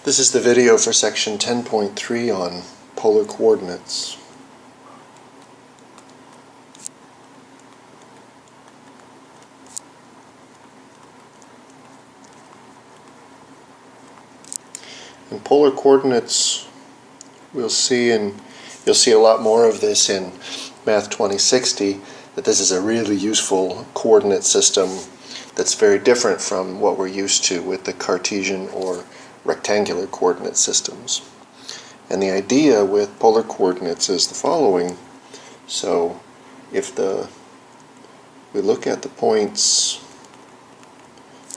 This is the video for section 10.3 on polar coordinates. In polar coordinates, you'll see a lot more of this in Math 2060, that this is a really useful coordinate system that's very different from what we're used to with the Cartesian or rectangular coordinate systems. And the idea with polar coordinates is the following. So if we look at the points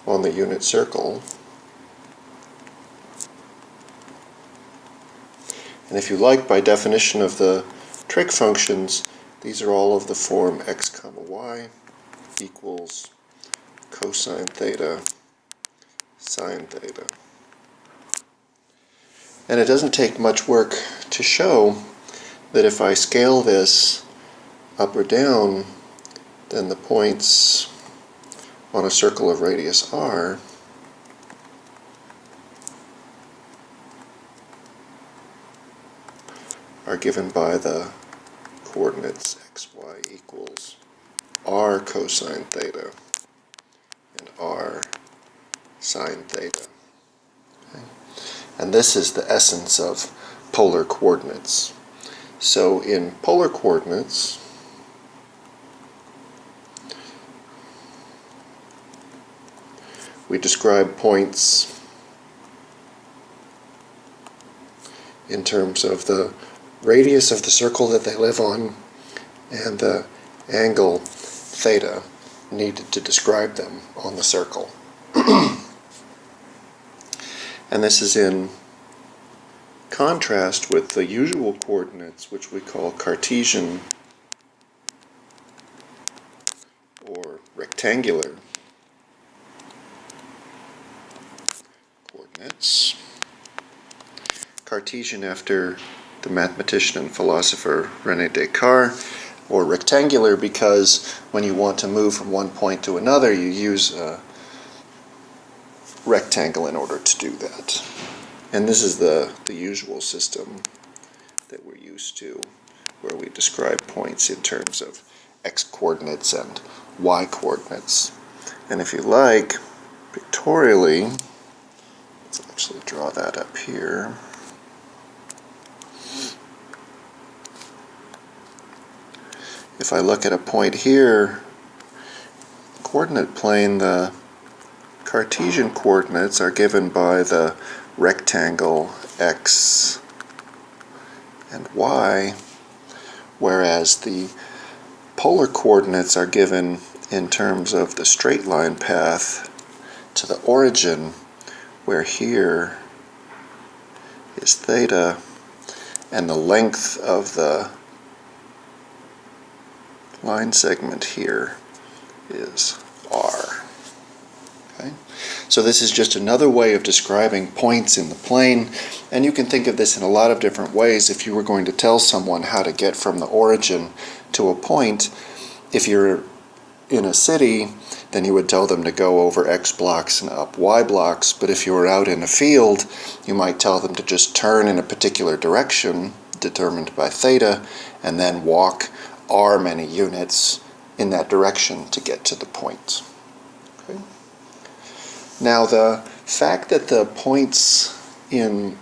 on the unit circle, and if you like, by definition of the trig functions, these are all of the form x comma y equals cosine theta sine theta. And it doesn't take much work to show that if I scale this up or down, then the points on a circle of radius r are given by the coordinates xy equals r cosine theta and r sine theta. Okay. And this is the essence of polar coordinates. So in polar coordinates, we describe points in terms of the radius of the circle that they live on and the angle theta needed to describe them on the circle. And this is in contrast with the usual coordinates, which we call Cartesian or rectangular coordinates. Cartesian after the mathematician and philosopher René Descartes, or rectangular because when you want to move from one point to another, you use a rectangle in order to do that. And this is the usual system that we're used to, where we describe points in terms of x coordinates and y coordinates. And if you like, pictorially, let's actually draw that up here. If I look at a point here, coordinate plane, the Cartesian coordinates are given by the rectangle x and y, whereas the polar coordinates are given in terms of the straight line path to the origin, where here is theta and the length of the line segment here is r. Okay? So this is just another way of describing points in the plane, and you can think of this in a lot of different ways. If you were going to tell someone how to get from the origin to a point, if you're in a city, then you would tell them to go over x blocks and up y blocks, but if you were out in a field, you might tell them to just turn in a particular direction, determined by theta, and then walk r many units in that direction to get to the point. Okay? Now, the fact that the points in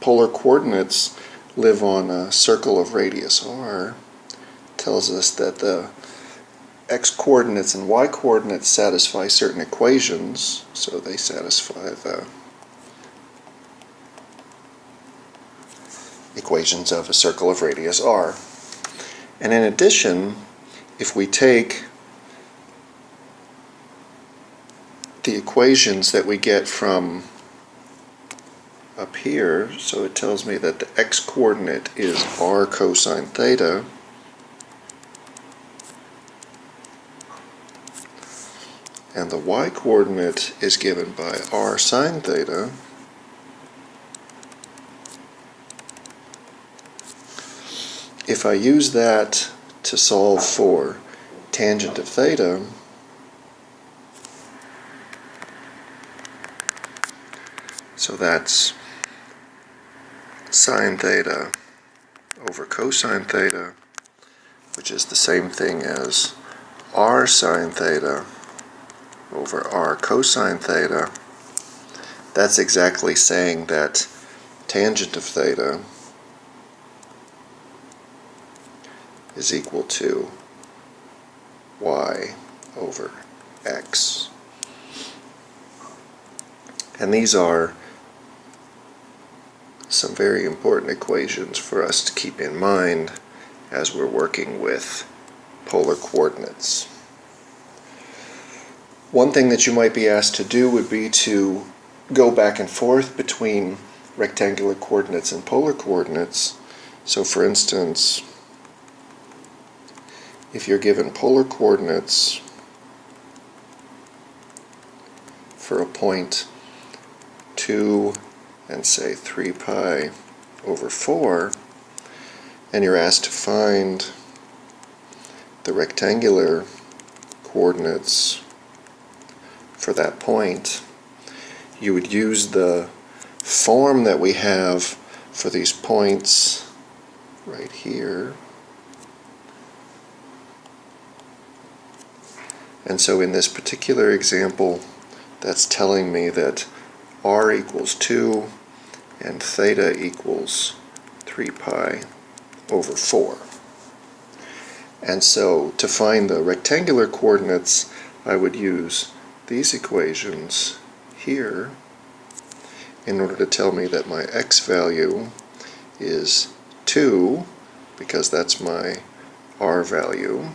polar coordinates live on a circle of radius r tells us that the x coordinates and y coordinates satisfy certain equations, so they satisfy the equations of a circle of radius r. And in addition, if we take the equations that we get from up here, so it tells me that the x-coordinate is r cosine theta, and the y-coordinate is given by r sine theta, if I use that to solve for tangent of theta, so that's sine theta over cosine theta, which is the same thing as r sine theta over r cosine theta, that's exactly saying that tangent of theta is equal to y over x. And these are some very important equations for us to keep in mind as we're working with polar coordinates. One thing that you might be asked to do would be to go back and forth between rectangular coordinates and polar coordinates. So for instance, if you're given polar coordinates for a point 2 and say 3 pi over 4, and you're asked to find the rectangular coordinates for that point, you would use the form that we have for these points right here. And so in this particular example, that's telling me that r equals 2 and theta equals 3 pi over 4. And so to find the rectangular coordinates, I would use these equations here in order to tell me that my x value is 2, because that's my r value.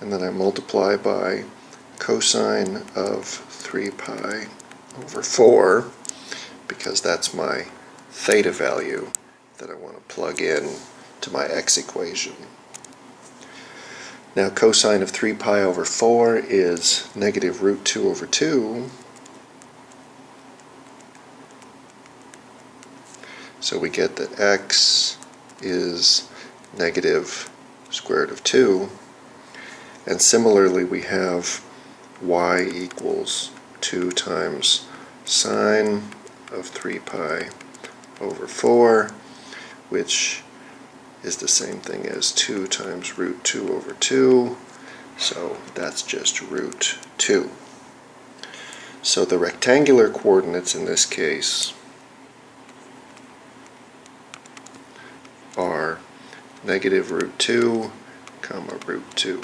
And then I multiply by cosine of 3 pi over 4, because that's my theta value that I want to plug in to my x equation. Now cosine of 3 pi over 4 is negative root 2 over 2. So we get that x is negative square root of 2. And similarly we have y equals 2 times sine of 3 pi over 4, which is the same thing as 2 times root 2 over 2, so that's just root 2. So the rectangular coordinates in this case are negative root 2, comma root 2.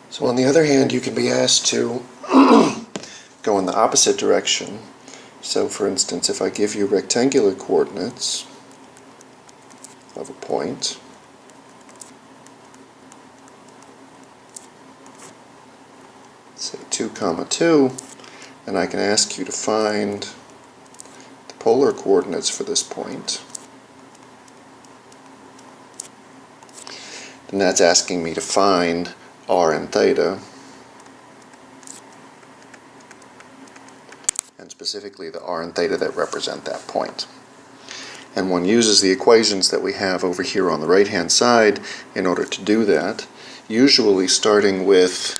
So on the other hand, you can be asked to go in the opposite direction. So for instance, if I give you rectangular coordinates of a point, say 2 comma 2, and I can ask you to find the polar coordinates for this point, then that's asking me to find r and theta, and specifically the r and theta that represent that point. And one uses the equations that we have over here on the right hand side in order to do that, usually starting with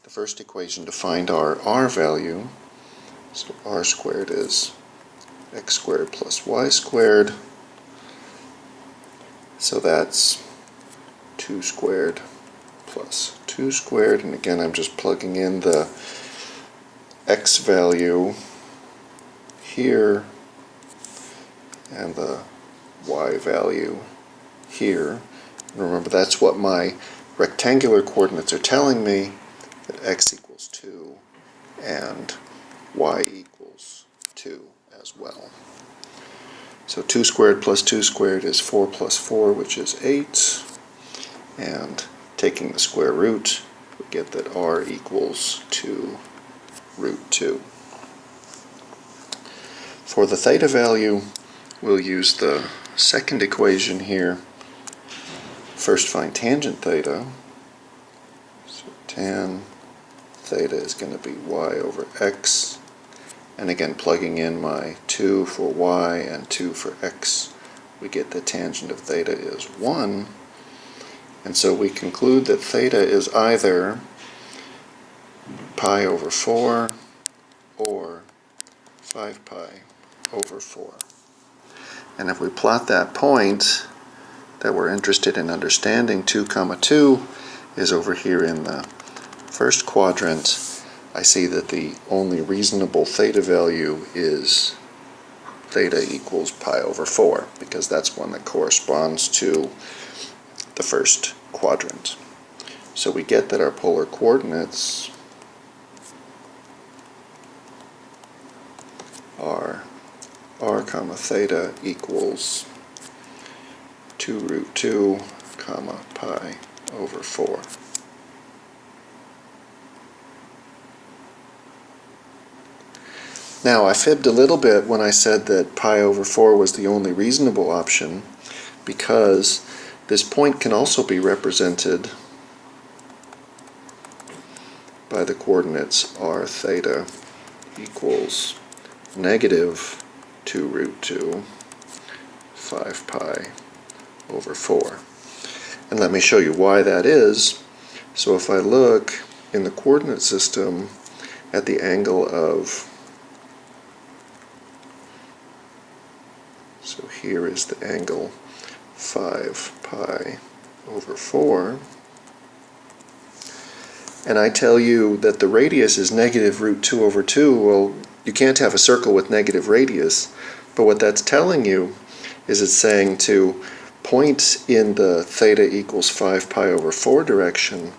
the first equation to find our r value. So r squared is x squared plus y squared, so that's 2 squared plus 2 squared, and again I'm just plugging in the x value here and the y value here. And remember, that's what my rectangular coordinates are telling me, that x equals 2 and y equals 2 as well. So 2 squared plus 2 squared is 4 plus 4, which is 8, and taking the square root, we get that r equals 2 root 2. For the theta value, we'll use the second equation here. First find tangent theta. So tan theta is going to be y over x. And again, plugging in my 2 for y and 2 for x we get that tangent of theta is 1. And so we conclude that theta is either pi over 4 or 5 pi over 4. And if we plot that point that we're interested in understanding, 2, 2, is over here in the first quadrant, I see that the only reasonable theta value is theta equals pi over 4, because that's one that corresponds to the first quadrant. So we get that our polar coordinates are r comma theta equals 2 root 2 comma pi over 4. Now, I fibbed a little bit when I said that pi over 4 was the only reasonable option, because this point can also be represented by the coordinates r theta equals negative 2 root 2 5 pi over 4. And let me show you why that is. So if I look in the coordinate system at the angle of, so here is the angle 5 pi over 4, and I tell you that the radius is negative root 2 over 2, well, you can't have a circle with negative radius, but what that's telling you is it's saying to point in the theta equals 5 pi over 4 direction,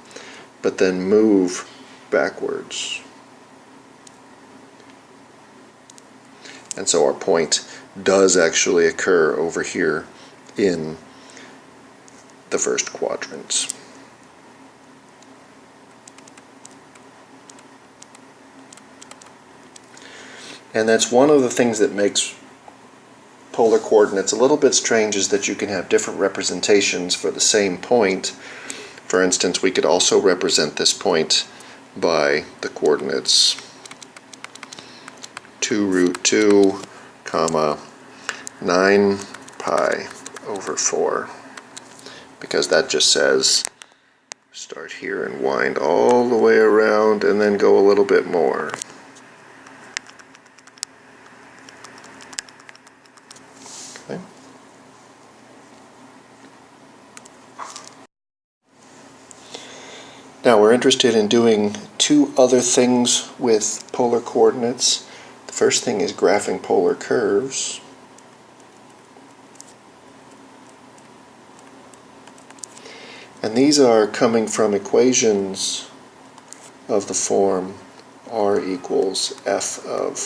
but then move backwards. And so our point does actually occur over here in the first quadrant. And that's one of the things that makes polar coordinates a little bit strange, is that you can have different representations for the same point. For instance, we could also represent this point by the coordinates 2 root 2 comma 9 pi over 4, because that just says start here and wind all the way around and then go a little bit more. Okay. Now we're interested in doing two other things with polar coordinates. The first thing is graphing polar curves. And these are coming from equations of the form r equals f of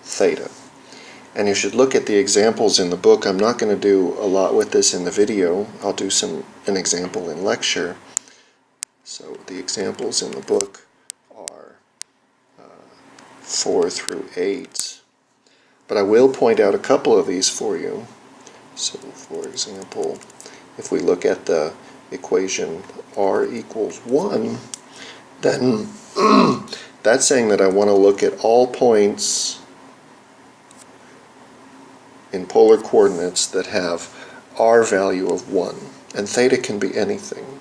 theta. And you should look at the examples in the book. I'm not going to do a lot with this in the video. I'll do an example in lecture. So the examples in the book are 4 through 8. But I will point out a couple of these for you. So for example, if we look at the equation r equals 1, then that's saying that I want to look at all points in polar coordinates that have r value of 1. And theta can be anything.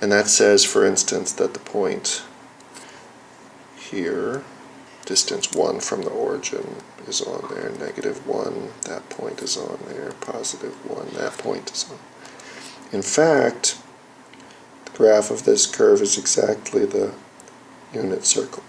And that says, for instance, that the point here, distance 1 from the origin, is on there, -1, that point is on there, +1, that point is on. In fact, the graph of this curve is exactly the unit circle.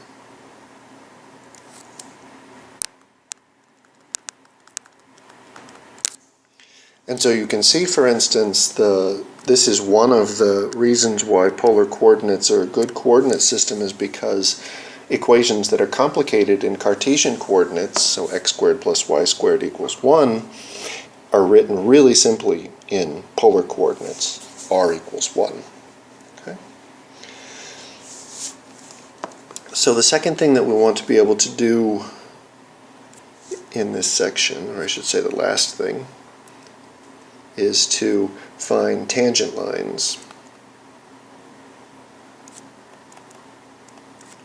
And so you can see, for instance, this is one of the reasons why polar coordinates are a good coordinate system, is because equations that are complicated in Cartesian coordinates, so x squared plus y squared equals 1, are written really simply in polar coordinates, r equals 1. Okay? So the second thing that we want to be able to do in this section, or I should say the last thing, is to find tangent lines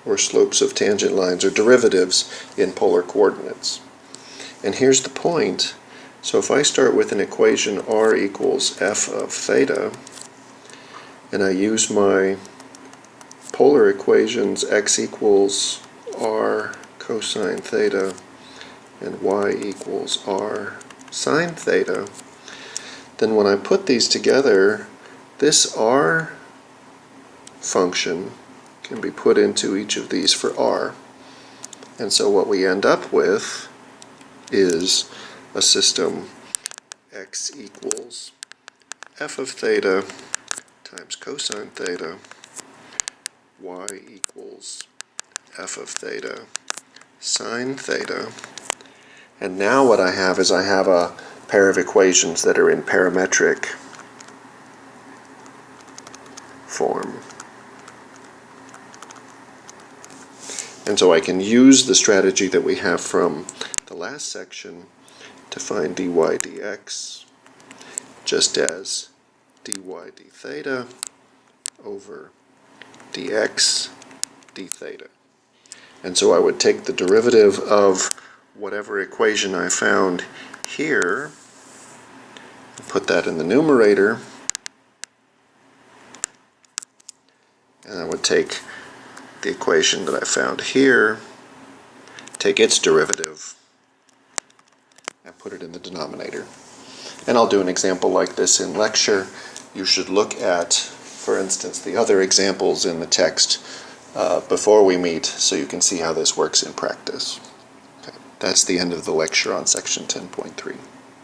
or slopes of tangent lines, or derivatives in polar coordinates. And here's the point. So if I start with an equation r equals f of theta, and I use my polar equations x equals r cosine theta and y equals r sine theta, then when I put these together, this r function can be put into each of these for r. And so what we end up with is a system x equals f of theta times cosine theta, y equals f of theta sine theta. And now what I have is I have a pair of equations that are in parametric form. And so I can use the strategy that we have from the last section to find dy dx just as dy d theta over dx d theta. And so I would take the derivative of whatever equation I found here, put that in the numerator, and I would take the equation that I found here, take its derivative, and put it in the denominator. And I'll do an example like this in lecture. You should look at, for instance, the other examples in the text before we meet so you can see how this works in practice. Okay. That's the end of the lecture on section 10.3.